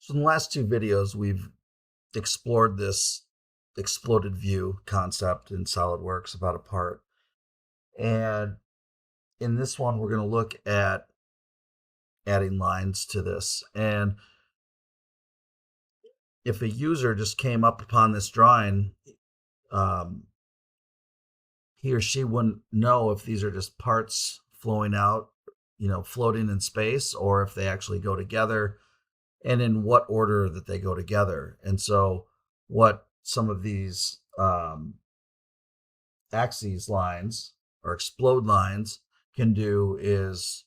So in the last two videos, we've explored this exploded view concept in SolidWorks about a part. And in this one, we're going to look at adding lines to this. And if a user just came up upon this drawing, he or she wouldn't know if these are just parts flowing out, floating in space, or if they actually go together and in what order that they go together. And so what some of these axes lines or explode lines can do is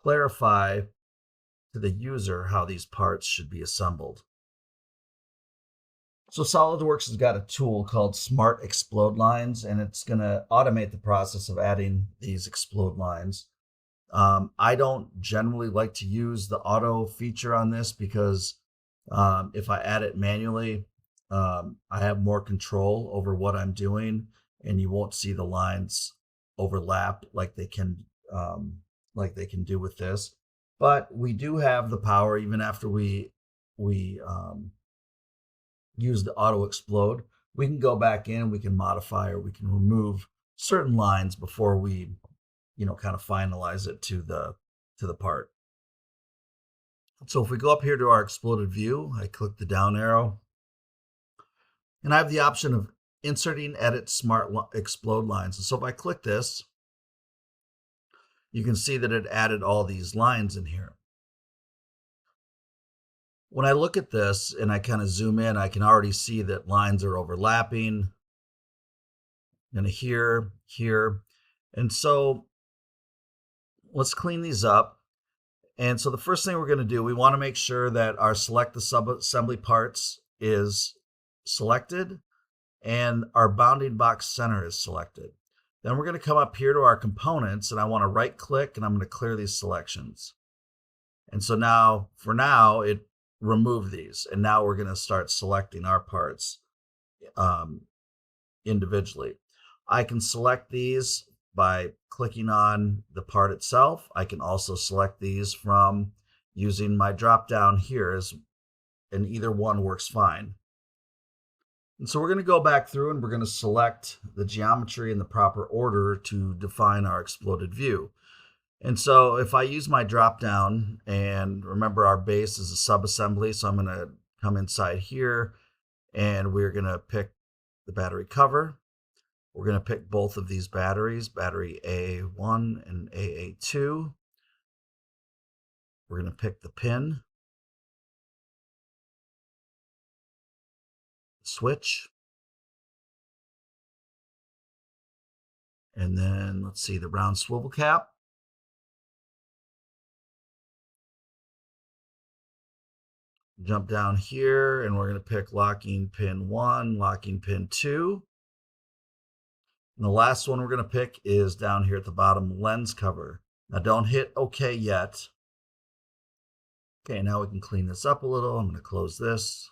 clarify to the user how these parts should be assembled. So SolidWorks has got a tool called Smart Explode Lines, and it's going to automate the process of adding these explode lines. I don't generally like to use the auto feature on this because if I add it manually, I have more control over what I'm doing, and you won't see the lines overlap like they can do with this. But we do have the power, even after we use the auto explode, we can go back in, we can modify, or we can remove certain lines before we kind of finalize it to the part. So if we go up here to our exploded view, I click the down arrow, and I have the option of inserting edit smart explode lines. And so if I click this, you can see that it added all these lines in here. When I look at this and I kind of zoom in, I can already see that lines are overlapping, and here. And so let's clean these up. And so the first thing we're going to do, we want to make sure that our select the sub-assembly parts is selected and our bounding box center is selected. Then we're going to come up here to our components, and I want to right click, and I'm going to clear these selections. And so now, for now, it removed these, and now we're going to start selecting our parts individually. I can select these by clicking on the part itself. I can also select these from using my drop down here, and either one works fine. And so we're going to go back through and we're going to select the geometry in the proper order to define our exploded view. And so if I use my drop down, and remember our base is a sub-assembly, so I'm going to come inside here and we're going to pick the battery cover. We're going to pick both of these batteries, battery AA1 and AA2. We're going to pick the pin, switch, and then let's see, the round swivel cap. Jump down here and we're going to pick locking pin 1, locking pin 2. And the last one we're going to pick is down here at the bottom, lens cover. Now don't hit OK yet. Okay, now we can clean this up a little. I'm going to close this.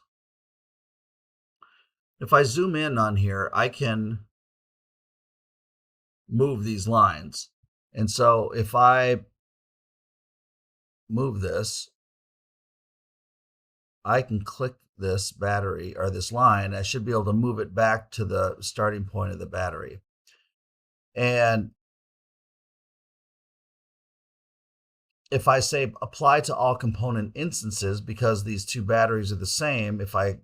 If I zoom in on here, I can move these lines. And so if I move this, I can click this battery or this line. I should be able to move it back to the starting point of the battery. And if I say apply to all component instances, because these two batteries are the same, if I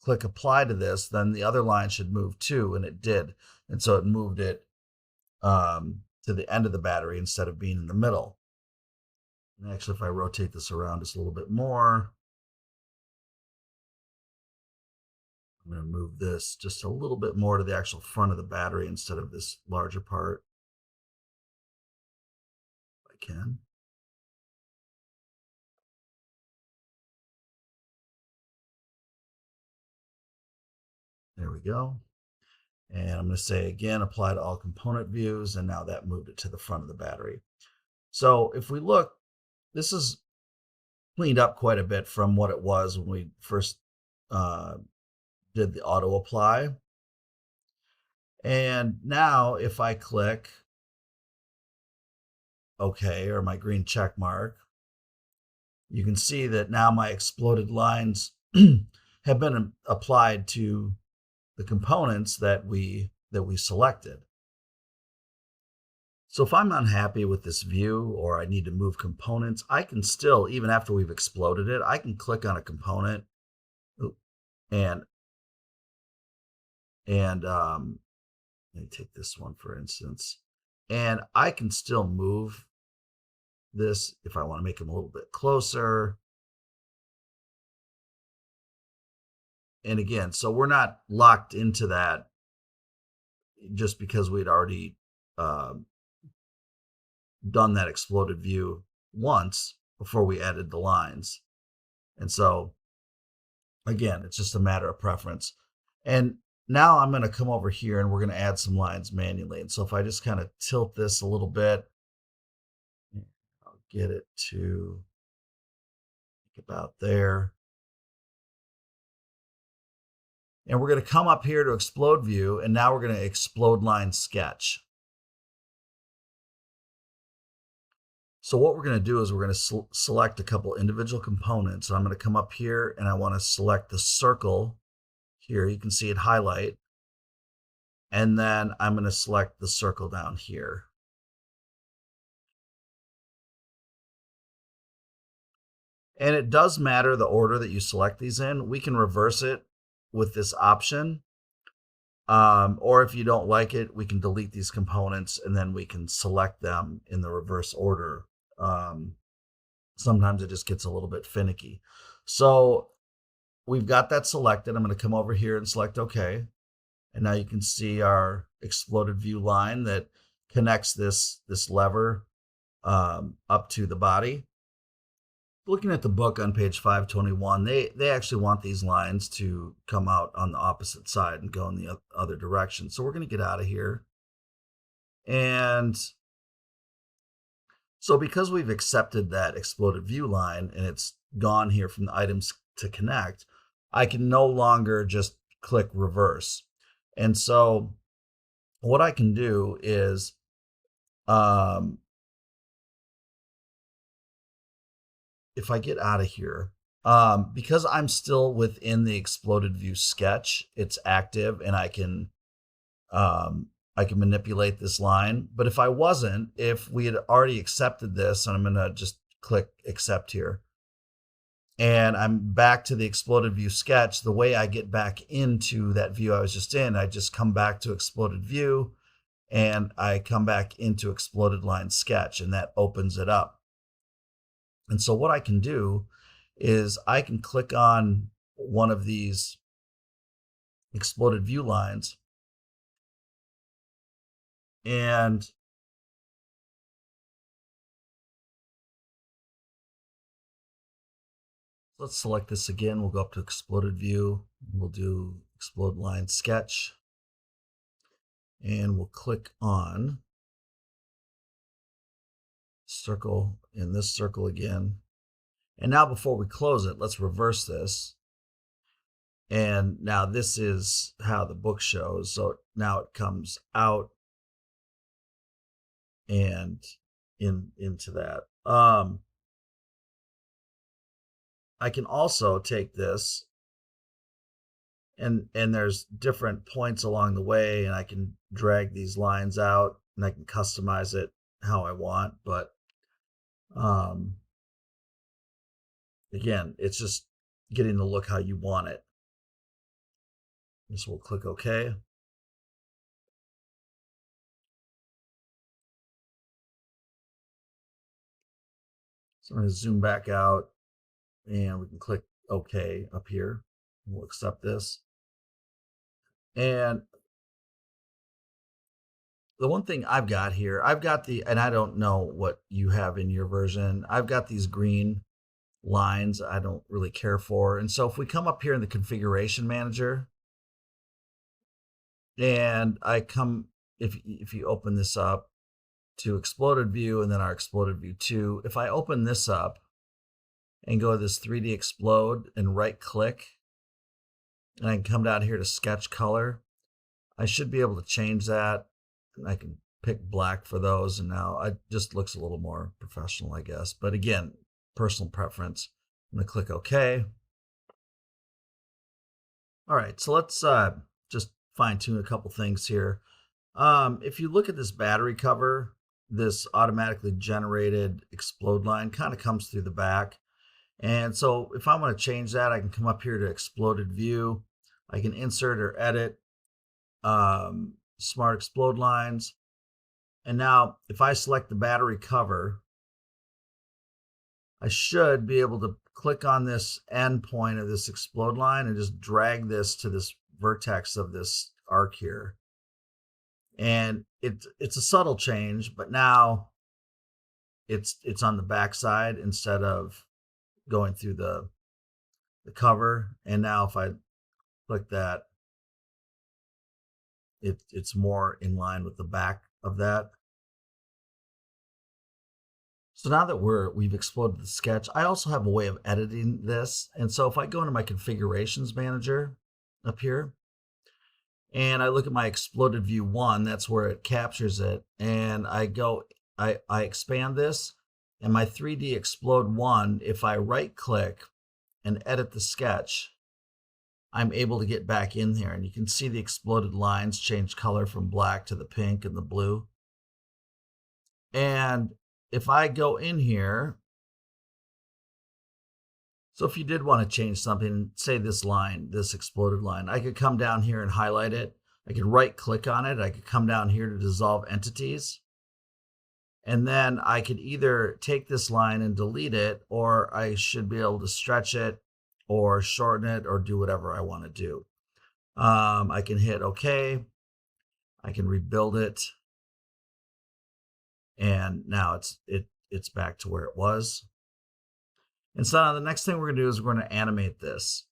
click apply to this, then the other line should move too, and it did. And so it moved it to the end of the battery instead of being in the middle. And actually, if I rotate this around just a little bit more, I'm going to move this just a little bit more to the actual front of the battery instead of this larger part. If I can. There we go. And I'm going to say again, apply to all component views. And now that moved it to the front of the battery. So if we look, this is cleaned up quite a bit from what it was when we first did the auto apply. And now if I click OK, or my green check mark, you can see that now my exploded lines have been applied to the components that we selected. So if I'm unhappy with this view or I need to move components, I can still, even after we've exploded it, I can click on a component and let me take this one for instance, and I can still move this if I want to make them a little bit closer. And again, so we're not locked into that just because we'd already uh, done that exploded view once before we added the lines. And so again, it's just a matter of preference. And now I'm going to come over here and we're going to add some lines manually. And so if I just kind of tilt this a little bit, I'll get it to about there. And we're going to come up here to explode view, and now we're going to explode line sketch. So what we're going to do is we're going to select a couple individual components. So I'm going to come up here and I want to select the circle here. You can see it highlight. And then I'm going to select the circle down here. And it does matter the order that you select these in. We can reverse it with this option. Or if you don't like it, we can delete these components and then we can select them in the reverse order. Sometimes it just gets a little bit finicky. So we've got that selected. I'm going to come over here and select OK. And now you can see our exploded view line that connects this lever up to the body. Looking at the book on page 521, they actually want these lines to come out on the opposite side and go in the other direction. So we're going to get out of here. And so because we've accepted that exploded view line and it's gone here from the items to connect, I can no longer just click reverse. And so what I can do is if I get out of here, because I'm still within the exploded view sketch, it's active and I can manipulate this line. But if I wasn't, if we had already accepted this, and I'm going to just click accept here, and I'm back to the exploded view sketch, the way I get back into that view I was just in, I just come back to exploded view and I come back into exploded line sketch, and that opens it up. And so what I can do is I can click on one of these exploded view lines and let's select this again. We'll go up to exploded view. We'll do explode line sketch and we'll click on circle in this circle again. And now before we close it, let's reverse this. And now this is how the book shows. So now it comes out and into that. I can also take this and there's different points along the way, and I can drag these lines out and I can customize it how I want. But again, it's just getting the look how you want it. So we'll click OK. So I'm going to zoom back out and we can click OK up here. We'll accept this. And the one thing I've got here, I've got and I don't know what you have in your version, I've got these green lines I don't really care for. And so if we come up here in the configuration manager and I come, if you open this up to exploded view and then our exploded view 2, if I open this up and go to this 3D explode and right click, and I can come down here to sketch color, I should be able to change that. And I can pick black for those, and now it just looks a little more professional, I guess. But again, personal preference. I'm going to click OK. All right, so let's just fine tune a couple things here. If you look at this battery cover, this automatically generated explode line kind of comes through the back. And so if I want to change that, I can come up here to exploded view. I can insert or edit smart explode lines. And now if I select the battery cover, I should be able to click on this end point of this explode line and just drag this to this vertex of this arc here. And it's a subtle change, but now it's on the back side instead of going through the cover. And now if I click that, it's more in line with the back of that. So now that we've exploded the sketch, I also have a way of editing this. And so if I go into my configurations manager up here, and I look at my exploded view 1, that's where it captures it. And I expand this, and my 3D explode 1, if I right click and edit the sketch, I'm able to get back in here. And you can see the exploded lines change color from black to the pink and the blue. And if I go in here, so if you did want to change something, say this line, this exploded line, I could come down here and highlight it. I could right click on it. I could come down here to dissolve entities. And then I could either take this line and delete it, or I should be able to stretch it or shorten it or do whatever I want to do. I can hit OK. I can rebuild it. And now it's back to where it was. And so now the next thing we're going to do is we're going to animate this.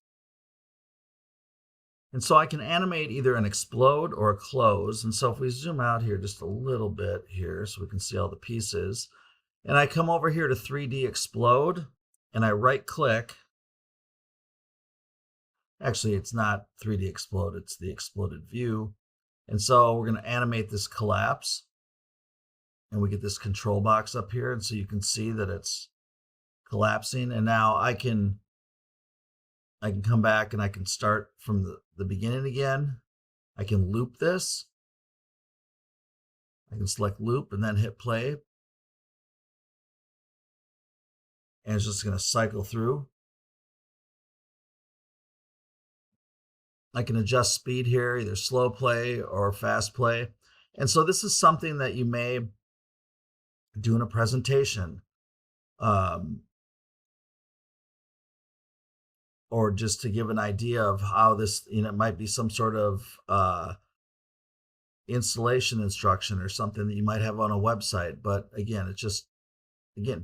And so I can animate either an explode or a close. And so if we zoom out here just a little bit here so we can see all the pieces, and I come over here to 3D explode, and I right click. Actually, it's not 3D explode, it's the exploded view. And so we're going to animate this collapse. And we get this control box up here, and so you can see that it's collapsing. And now I can come back and I can start from the beginning again. I can loop this. I can select loop and then hit play. And it's just going to cycle through. I can adjust speed here, either slow play or fast play. And so this is something that you may do in a presentation, or just to give an idea of how this, it might be some sort of installation instruction or something that you might have on a website. But again, it's just,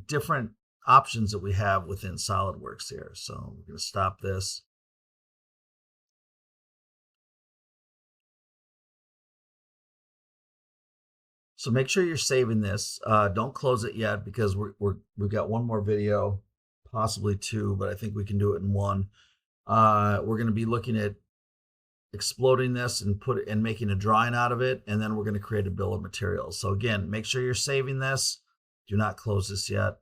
different options that we have within SolidWorks here. So we're going to stop this. So make sure you're saving this. Don't close it yet because we've got one more video, possibly two, but I think we can do it in one. We're going to be looking at exploding this and making a drawing out of it, and then we're going to create a bill of materials. So again, make sure you're saving this. Do not close this yet.